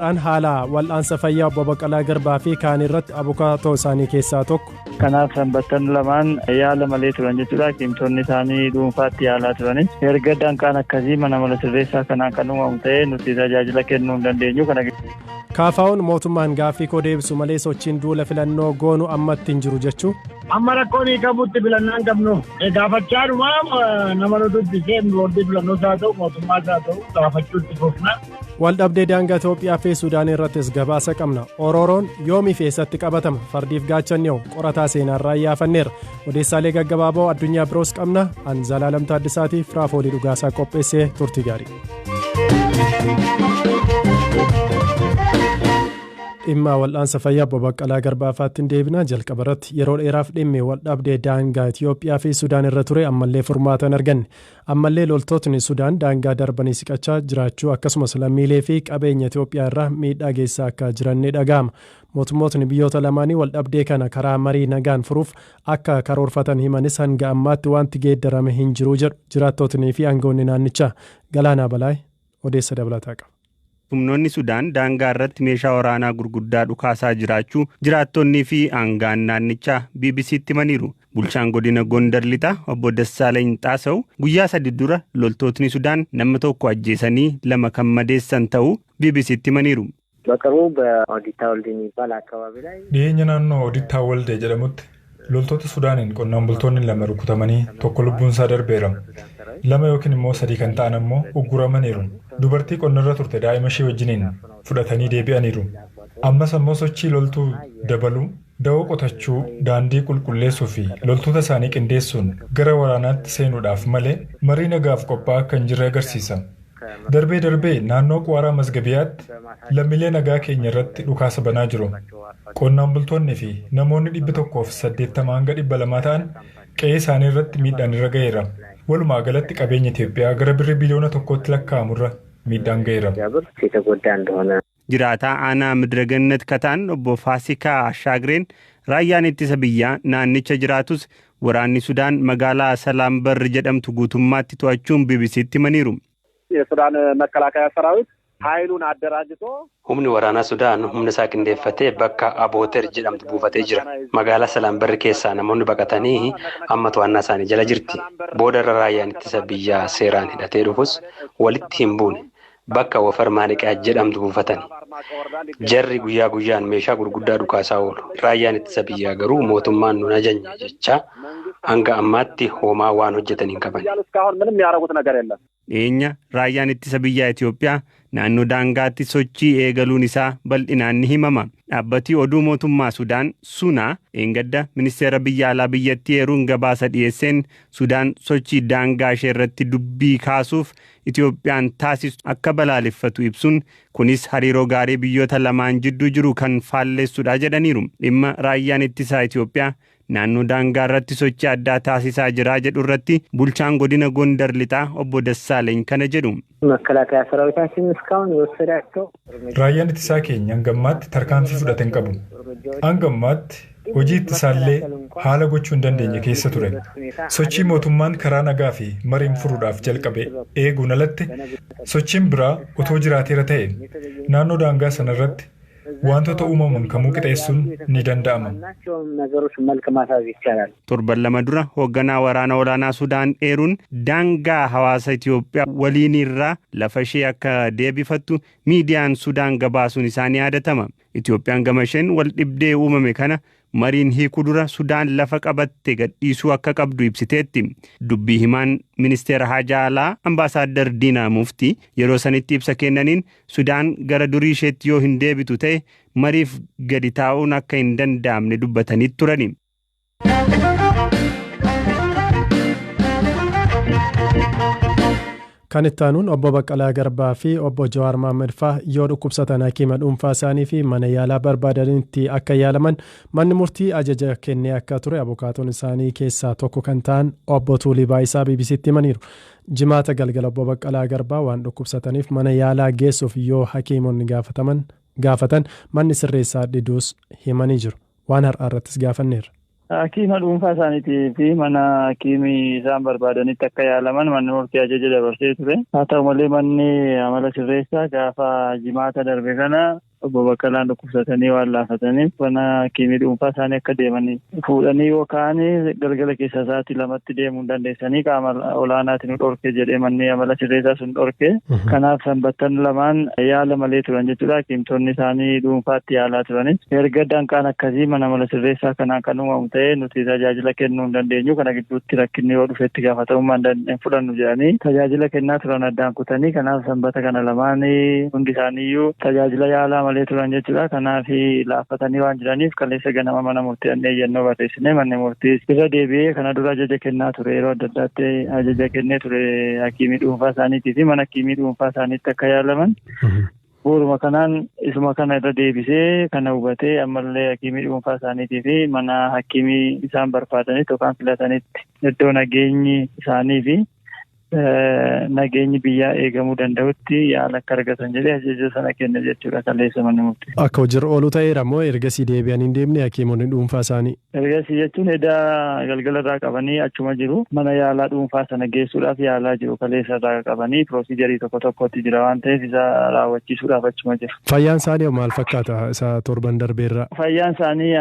An haala wal'aansa fayyaa obbo Baqqalaa Garbaa fi kaan irratti abukaatoo isaanii keessaa tokko. Kanaaf sanbattan lamaan yaala malee turan jechuudha. Himtoonni isaanii dhuunfaatti yaalaa turani. Erga danqaan akkasii mana mala sirreessaa kanaan kan uumamu ta'ee nuti tajaajila kennuu hin dandeenyu kana. Kaafaa'uun mootummaan gaaffii koo deebisu malee sochiin duula filannoo goonu ammatti hin jiru jechuu. Amma rakkoon qabutti filannaan qabnu gaafachaa dhumaa nama nuti seen boordii filannoo isaa ta'u mootummaa isaa ta'u gaafachuutti fufna. Waldhabdee daangaa Itoophiyaa fi Sudaan irrattis gabaasa qabna. Orooroon yoomii fi eessatti qabatama? Fardiif gaachannoo qorataa seenaarraa yaafanneera. Odeessaalee gaggabaaboo addunyaa biroos qabna. An Zalaalam Taaddisaatiif Raafoolii Dhugaasaa qopheessee turtii gaarii. Dhimma wal'aansa fayyaa obbo Baqqalaa Garbaafaatti deebina. Jalqaba irratti yeroo dheeraaf dhimmi waldhabdee daangaa Itoophiyaa fi Sudaan irra ture ammallee furmaata hin arganne. Ammallee loltootni Sudaan daangaa darbanii siqachaa jiraachuu akkasumas lammiilee fi qabeenya Itoophiyaa irraa miidhaa geessaa akka jiran ni dhaga'ama. Mootummootni biyyoota lamaanii waldhabdee kana karaa marii nagaan furuuf akka karoorfatan himanis hanga ammaatti wanti geeddarame hin jiru jedhu jiraattootnii fi aangawoonni naannichaa. Galaanaa Balaay odeessa dabalataa qaba. Humnoonni Sudaan daangaa irratti meeshaa waraanaa gurguddaa dhukaasaa jiraachuu jiraattonnii fi aangaan naannichaa BBC'tti himaniiru. Bulchaan godina Gondar Lixaa obbo Dassaalany Xaasaw guyyaa 3 dura loltootni Sudaan nama tokko ajjeesanii 2 kan madeessan ta'uu BBC'tti himaniiru. በቅርቡ በኦዲታ ወልዴ የሚባል አካባቢ ላይ dhiyeenya naannoo Odittaa Waldee jedhamutti loltoota Sudaaniin qonnaan bultoonni 2 rukutamanii tokko lubbuun isaa darbeera. 2 yookiin immoo 3 kan ta'an ammoo ugguramaniiru. Dubartii qonnarra turte daa'ima ishee wajjiniin fudhatanii deebi'aniiru. Ammas ammoo sochii loltuu dabaluu, da'oo qotachuu, daandii qulqulleessuu fi loltoota isaanii qindeessuun gara waraanaatti seenuudhaaf malee marii nagaaf qophaa'aa akka hin jirre agarsiisa. Darbee naannoo Qwaaraa Masgabiyaatti lammiilee nagaa keenya irratti dhukaasa banaa jiru. Qonnaan bultoonni fi namoonni 180 hanga 200 ta'an qe'ee isaanii irratti miidhaan irra ga'eera. Walumaa galatti qabeenya Itoophiyaa gara birrii biliyoona 1tti lakkaa'amurra miidhaan ga'eera. Jiraataa aanaa Midragannat Kataan obbo Faasikaa Ashaagreen raayyaan ittisa biyyaa naannicha jiraatus waraanni Sudaan magaalaa Salaambar jedhamtu guutummaatti to'achuun BBC'tti himaniiru. የሱዳን መከላከያ ሰራዊት ኃይሉን አደራጅቶ humni waraanaa Sudaan humna isaa qindeeffatee bakka Abooter jedhamtu buufatee jira. Magaalaa Salaambar keessaa namoonni baqatanii amma to'annaa isaanii jala jirti. Booda raayyaan ittisa biyyaa seeraan hidhatee dhufus walitti hin buune. Bakka Wafar Maaliqaa jedhamtu buufatani. Jarri guyyaa guyyaan meeshaa gurguddaa dhukaasaa oolu. Raayyaan ittisa biyyaa garuu mootummaan nun ajajne jechaa hanga ammaatti homaa waan hojjetan hin qaban. Dhiyeenya raayyaan ittisa biyyaa Itoophiyaa naannoo daangaatti sochii eegaluun isaa bal'inaan ni himama. Dhaabbatii oduu mootummaa Sudaan Sunaa eengadda ministeera biyya alaa biyyattii eeruun gabaasa dhiyeesseen Sudaan sochii daangaa ishee irratti dubbii kaasuuf Itoophiyaan taasisu akka balaaleffatu ibsuun kunis hariiroo gaarii biyyoota lamaan jidduu jiru kan faallessudha jedhaniiru. Dhimma raayyaan ittisaa Itoophiyaa naannoo daangaa irratti sochii addaa taasisaa jira jedhu irratti bulchaan godina Gondar Lixaa obbo Dassaalany kana jedhu. መከላከያ ሰራዊታችን እስካሁን የወሰዳቸው raayyaan ittisaa keenya hangammaatti tarkaanfii fudhate hin qabu. Hangammaatti hojii ittisaallee haala gochuu hin dandeenye keessa ture. Sochii mootummaan karaa nagaa fi mariin furuudhaaf jalqabe eeguun alatti sochiin biraa otoo jiraateera ta'e naannoo daangaa sana irratti wantoota uumaman kamuu qixeessuun ni danda'ama. Torban 2 dura hoogganaa waraana olaanaa Sudaan eeruun daangaa hawaasa Itoophiyaa waliin irraa lafa ishee akka deebifattu miidiyaan Sudaan gabaasuun isaanii yaadatama. Itoophiyaan gama isheen wal dhibdee uumame kana mariin hiikuu dura Sudaan lafa qabatte gadhiisuu akka qabdu ibsiteetti. Dubbii himaan ministeera Haajaa Alaa Ambaasaadder Diinaa Muftii yeroo sanitti ibsa kennaniin Sudaan gara durii isheetti yoo hin deebitu ta'e mariif gadi taa'uun akka hin danda'amne dubbatanii turani. Kan itti aanuun obbo Baqqalaa Garbaa fi obbo Jawaar Mohaammed fa'aa yoo dhukkubsatan hakiima dhuunfaa isaanii fi mana yaalaa barbaadanitti akka yaalaman manni murtii ajaja kennee akka ture abukaatoon isaanii keessaa tokko kan ta'an obbo Tuulii Baayisaa BBC'tti himaniiru. Jimaata galgala obbo Baqqalaa Garbaa waan dhukkubsataniif mana yaalaa geessuuf yoo hakiimonni gaafatan manni sirreessaa diduus himanii jiru. Waan har'aa irrattis gaafanneerra. Hakiima dhuunfaa isaaniitii fi mana hakiimii isaan barbaadanitti akka yaalaman manni murtii ajaja dabarsee ture. Haa ta'u malee manni amala sirreessaa gaafa jimaata darbe kana obbo Baqqalaan dhukkubsatanii waan laafataniif mana hakiimii dhuunfaa isaanii akka deemanii fuudhanii yookaan galgala keessa sa'aatii 2tti deemuu hin dandeessanii qaama olaanaatiin dhorke jedhee manni amala sirreessaa sun dhorke. Kanaaf sanbattan lamaan yaala malee turan jechuudha. Hakiimtonni isaanii dhuunfaatti yaalaa turanis erga danqaan akkasii mana amala sirreessaa kanaan kan uumamu ta'ee nuti tajaajila kennuu hin dandeenyu. Kana gidduutti rakkinni yoo dhufetti gaafatamummaa hin fudhannu jedhanii tajaajila kennaa turan addaan kutanii. Kanaaf sanbata kana lamaan hundi isaaniiyyuu tajaajila yaalaa malee turan jechuudha. Kanaaf laaffatanii waan jiraniif kaleessa ganama mana murtii eeyyannoo barreessine manni murtii irra deebi'ee kana dura ajaja kennaa ture. Yeroo adda addaatti ajaja kennee ture hakiimii dhuunfaa isaaniitii fi mana hakiimii dhuunfaa isaaniitti akka yaalaman. Bu'uuruma kanaan isuma kana irra deebisee kana hubatee ammallee hakiimii dhuunfaa isaaniitii fi mana hakiimii isaan barbaadanitti yookaan filatanitti iddoo nageenyi isaanii fi nageenyi biyyaa eegamuu danda'utti yaala akka argatan jedhee ajaja sana kenne jechuudha kaleessa manni murtii. Akka hojiirra oolu ta'eera moo ergasii deebi'anii hin deemne hakiimonni dhuunfaa isaanii? Ergasii jechuun edaa galgala irraa qabanii achuma jiru. Mana yaalaa dhuunfaa sana geessuudhaaf yaalaa jiru. Kaleessa irraa qabanii piroosiijarii tokko tokkotti jira waan ta'eef isa raawwachiisuudhaaf achuma jiru. Fayyaan isaanii maal fakkaata isa torban darbeerra? Fayyaan isaanii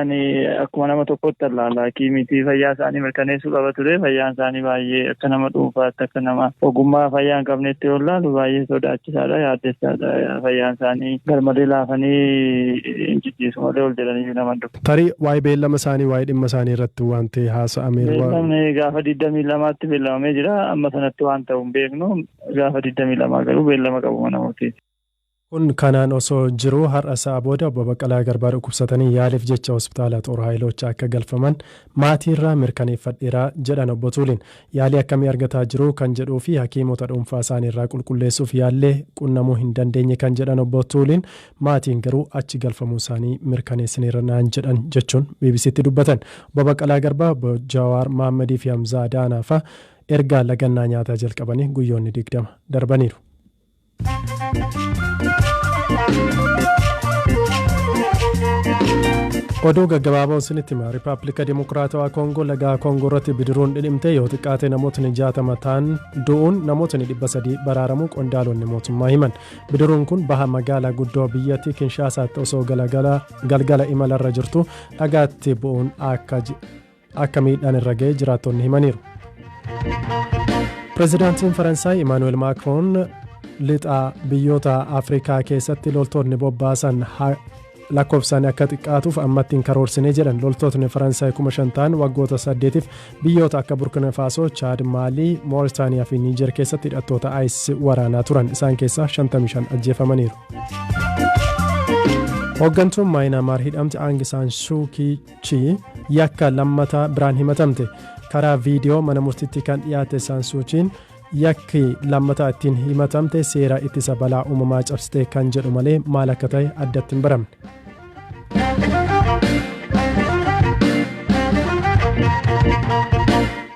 akkuma nama tokkotti allaala. Hakiimiitii fayyaa isaanii mirkaneessuu qaba ture. Fayyaan isaanii baay'ee akka nama dhuunfaatti akka nama ogummaa fayyaa hin qabnetti yoo ilaalu baay'ee sodaachisaadha, yaaddessaadha. Fayyaan isaanii garmalee laafanii hin jijjiisu malee ol jedhanii nama dhufu. Tarii waa'ee beellama isaanii waa'ee dhimma isaanii irratti waan ta'e haasa'ameera. Beellamni gaafa 22tti beellamamee jira. Amma sanatti waan ta'u hin beeknu. Gaafa 22 garuu beellama qabu mana murtiiti. Kun kanaan osoo jiru har'a sa'a booda obbo Baqqalaa Garbaa dhukkubsatanii yaaliif jecha hospitaala Xoor Haayiloocha akka galfaman maatiirraa mirkaneeffadheera jedhan obbo Tuuliin. Yaalii akkamii argataa jiru kan jedhuu fi hakiimota dhuunfaa isaaniirraa qulqulleessuuf yaallee qunnamuu hin dandeenye kan jedhan obbo Tuuliin maatiin garuu achi galfamuu isaanii mirkaneessineera naan jedhan jechuun BBCtti dubbatan. Obbo Baqqalaa Garbaa, obbo Jawaar Maammadii fi Hamzaa Daanaa fa'a erga lagannaa nyaataa jalqabanii guyyoonni 20 darbaniiru. Oduu gaggabaaboo isinitti hima. Rippaabilika Dimokiraatawaa Koongoo laga Koongoo irratti bidiruun dhidhimte yoo xiqqaate namootni 60 ta'an du'uun namootni 300 baraaramuu qondaalonni mootummaa himan. Bidiruun kun baha magaalaa guddoo biyyattii Kinshaasaatti osoo galgala imalarra jirtu dhagaatti bu'uun akka miidhaan irra ga'e jiraattonni himaniiru. Pireezidaantiin Faransaay Emmanuel Macron lixa biyyoota Afrikaa keessatti loltoonni bobbaasan lakkoofsaan akka xiqqaatuuf ammatti hin karoorsinee jedhan. Loltootni Faransaay 5,000 ta'an waggoota 8f biyyoota akka Burkina Faso, Chaad, Maalii, Mooritaaniyaa fi Niijer keessatti hidhattoota ISIS waraanaa turan. Isaan keessaa 55 ajjeefamaniiru. Hooggantuun Maayinaamaar hidhamte Aung San Suu Kyi yakka lammataa biraan himatamte. Karaa viidiyoo mana murtiitti kan dhiyaate San Suu Kyiin yakki lammataa ittiin himatamte seera ittisa balaa uumamaa cabsite kan jedhu malee maal akka ta'e addatti hin baramne.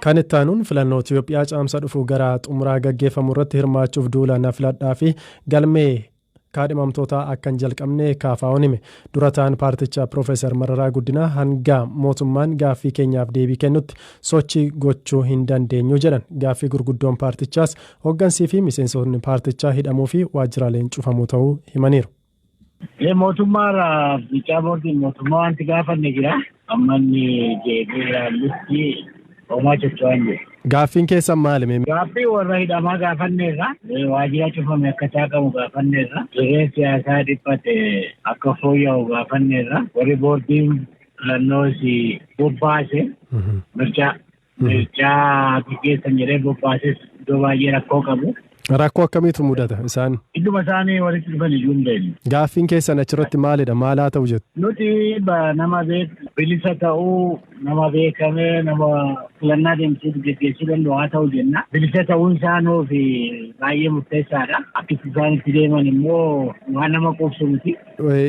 Kan itti aanuun filannoo Itiyoophiyaa caamsa dhufu gara xumuraa gaggeeffamu irratti hirmaachuuf duula na filadhaa fi galmee kaadhimamtoota akka hin jalqabne KFO'n hime. Dura ta'an paartichaa Profeesar Mararaa Guddinaa hanga mootummaan gaaffii keenyaaf deebii kennutti sochii gochuu hin dandeenyu jedhan. Gaaffii gurguddoon paartichaas hooggansii fi miseensonni paartichaa hidhamuu fi waajjiraaleen cufamuu ta'uu himaniiru. Mootummaa bicaa boordiin mootummaa wanti gaafanne jira. Ammanni jeeqee homaa jechuun jiru. Gaaffiin keessan maali? Gaaffii warra hidhamaa gaafanneerra. Waajjira cufame akka qabu gaafanneerra. Dirreen siyaasaa dhiphate akka fooyya'u gaafanneerra. Warri boordiin filannoos bobbaase mirchaa gaggeessan jedhee bobbaases iddoo baay'ee rakkoo qabu. Rakkoo akkamiitu mudata isaan? Idduma isaanii walitti dhufan iyyuu hin beeknu. Gaaffiin keessan achirratti maalidha? Maalaa ta'u jettu? Nuti nama bilisa ta'uu, nama beekamee, nama filannaa deemsuu gaggeessuu danda'u haa ta'u jenna. Bilisa ta'uun isaanuu fi baay'ee murteessaadha. Akkatti isaan itti deeman immoo waan nama quubsu miti.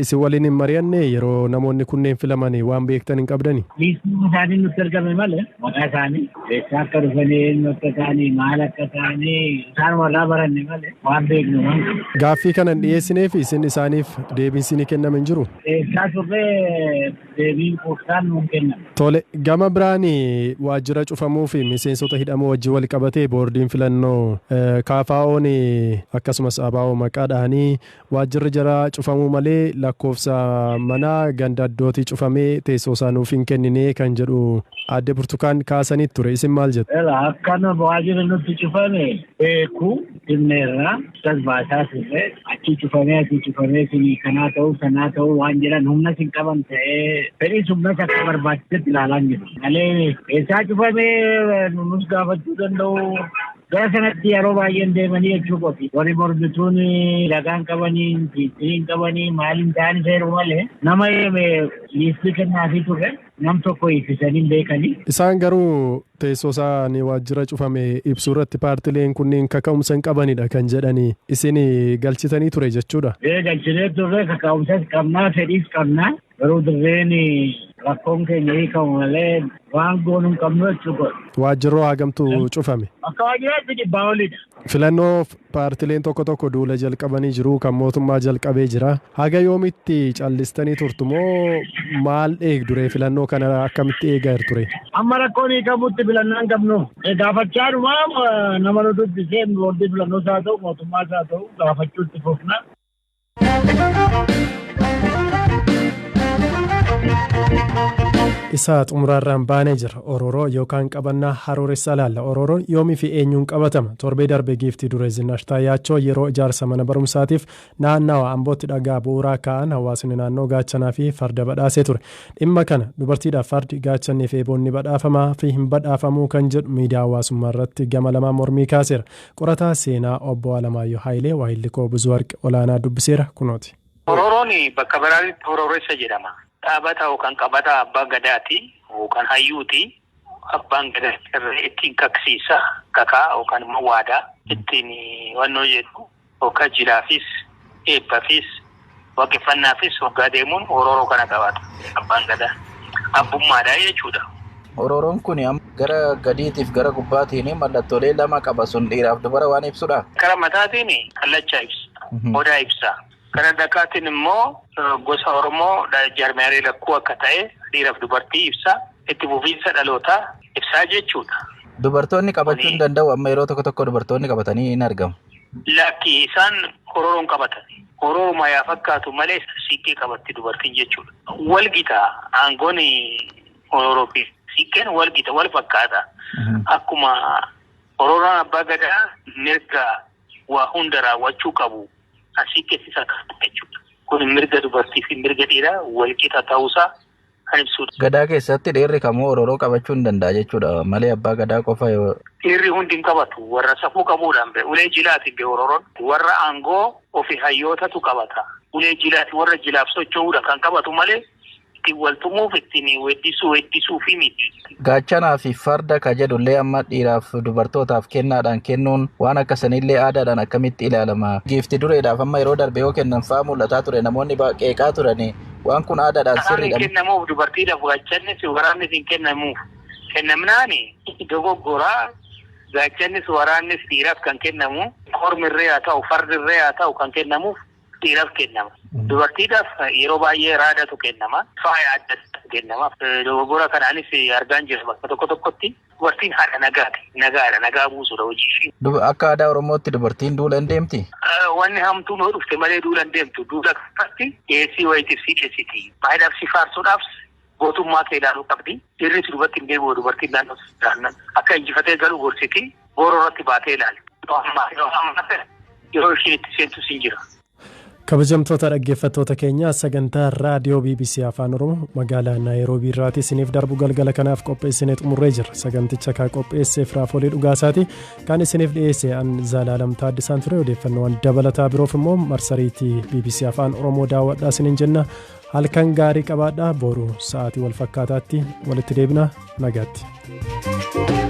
Isin waliin hin mari'anne yeroo namoonni kunneen filamanii waan beektan hin qabdani? Liistiin isaanii nutti argame malee maqaa isaanii eessa akka dhufanii eenyu akka ta'anii maal akka ta'anii isaan warraa baranne malee waan beeknu waan. Gaaffii kanan dhiyeessineef isin isaaniif deebiin isinii kenname hin jiru? Eessaa turree deebiin quubsaan nuun kenna. Tole Gama biraan waajjira cufamuu fi miseensota hidhamuu wajjin wal qabatee boordiin filannoo KFO'n akkasumas ABO maqaadhaanii waajjirri jara cufamuu malee lakkoofsa mana gandaddootii cufamee teessoo isaanuuf hin kennine kan jedhu Aadde Burtukaan kaasanii ture. Isin maal jettu? Akkana waajjirri nutti cufame beeku dhimmeerra tasbaasaa turre achi cufamee kanaa ta'uu waan jedhan humna sin qaban ta'ee fedhii humna akka barbaachisetti ilaalaa jiru. Malee eessaa cufamee nus gaafachuu danda'u. Gara sanatti yeroo baay'een deemanii jechuu qofi. Warri mormituun dhagaan qabanii, fiitiriin qabanii, maaliin ta'anii seeru malee nama liistii kennaafii turre nam tokko ibsisanii beekanii. Isaan garuu teessoo isaanii waajjira cufame ibsuu irratti paartileen kunniin kaka'umsa hin qabanidha kan jedhanii isin galchitanii ture jechuudha. Galchinee turre kaka'umsas qabnaa fedhiis qabnaa garuu dirreen rakkoon keenya hiikamu malee waan goonuu hin qabnu jechuudha. Waajjirroo hagamtu cufame? Akka waajjiraatti dhibbaa olidha. Filannoo paartileen tokko duula jalqabanii jiru kan mootummaa jalqabee jira. Haga yoomitti callistanii turtu moo maal eegdure filannoo kana akkamitti eegaa ture? Amma rakkoon hiikamutti filannoo hin qabnu. Gaafachaa dhumaa nama nu dubbisee boordii filannoos haa ta'u mootummaas haa ta'u gaafachuutti fufna. Isa xumuraarraan baanee jira. Ororoo yookaan qabannaa Harooressa laalla. Ororoon yoomii fi eenyuun qabatama? Torbee darbe giiftii duree Zinaash Taayyaachoo yeroo ijaarsa mana barumsaatiif naannawa Ambootti dhagaa bu'uuraa ka'an hawaasni naannoo gaachanaa fi farda badhaasee ture. Dhimma kana dubartiidhaaf fardi gaachannii fi eeboonni badhaafamaa fi hin badhaafamuu kan jedhu miidiyaa hawaasummaa irratti gama lamaan mormii kaaseera. Qorataa seenaa obbo Alamaayyoo Haayilee Waayillikoo Buzuwarqi olaanaa dubbiseera kunooti. Ororoon bakka biraatti Horooressa jedhama. Dhaabata yookaan qabata abbaa gadaati yookaan hayyuuti. Abbaan gadaa ittiin kaksiisa kakaa yookaan immoo waadaa ittiin wannoo jedhu yookaan jilaafis eebbaafis waaqeffannaafis waggaa deemuun ororoo kana qabata abbaan gadaa. Abbummaadhaa jechuudha. Ororoon kun gara gadiitiif gara gubbaatiin mallattoolee lama qaba sun dhiiraaf dubara waan ibsudha. Karaa mataatiin kallacha ibsa. Odaa ibsa. Kana dakkaatiin immoo gosa Oromoo jaarmiyaalee lakkuu akka ta'e dhiiraaf dubartii ibsa. Itti bufiinsa dhalootaa ibsaa jechuudha. Dubartoonni qabachuu hin danda'u amma yeroo tokko dubartoonni qabatanii hin argamu. Lakki isaan ororoon qabatan. Ororuma yaa fakkaatu malee siiqqee qabatti dubartiin jechuudha. Walgita aangoon ororoo fi siiqqeen walgita wal fakkaata. Akkuma ororoon abbaa gadaa mirga waa hunda raawwachuu qabu. Asii keessisa kan jechuudha. Kun mirga dubartii fi mirga dhiiraa walqixa ta'uusaa kan ibsudha. Gadaa keessatti dhiirri kamuu ororoo qabachuu hin danda'a jechuudha malee abbaa gadaa qofa yoo. Dhiirri hundi hin qabatu warra safuu qabuudhaan ulee jilaati be ororoon warra aangoo ofii hayyootatu qabata. Ulee jilaati warra jilaaf socho'uudha kan qabatu malee ittiin waltumuuf ittiin weeddisuu fi miti. Gaachanaa fi farda ka jedhullee amma dhiiraaf dubartootaaf kennaadhaan kennuun waan akkasanillee aadaadhaan akkamitti ilaalama. Giifti dureedhaaf amma yeroo darbe yoo kennan fa'aa mul'ataa ture namoonni qeeqaa turani waan kun aadaadhaan sirriidha. Kan kennamuuf dubartiidhaaf gaachannis waraannis hin kennamuuf. Kennamnaani dogoggoraa gaachannis waraannis dhiiraaf kan kennamu kormirree haa ta'u fardirree haa ta'u kan kennamuuf dhiiraaf kennama. Dubartiidhaaf yeroo baay'ee raadatu kennama. Faaya adda kennama. Dogoggora kanaanis argaan jira bakka tokkotti dubartiin haadha nagaati. Nagaadha nagaa buusudha hojii ishee. Akka aadaa Oromootti dubartiin duula hin deemti? Wanni hamtuun yoo dhufte malee duula hin deemtu. Duula kanatti dhiyeessii wayitiif si dhiyeessiti. Faayidaaf si faarsuudhaaf gootummaa kee ilaaluu qabdi. Dhiirris dubartii hin deebi'u dubartiin naannoo jiraannan. Akka injifatee galuu gorsiti booroo irratti baatee ilaali. Yeroo isheen itti seentus hin jira. Kabajamtoota dhaggeeffattoota keenya sagantaa raadiyoo BBC Afaan Oromoo magaalaa Naayiroobii irraati isiniif darbu galgala kanaaf qopheessinee xumurree jirra. Saganticha kan qopheesseef Raafolee Dhugaasaati. Kan isiniif dhiyeesse an Zaalaalam Taaddisaan ture. Odeeffannoowwan dabalataa biroof immoo marsariitii BBC Afaan Oromoo daawwadhaa isiniin jenna. Halkan gaarii qabaadhaa. Boru sa'aatii wal fakkaataatti walitti deebina. Nagaatti.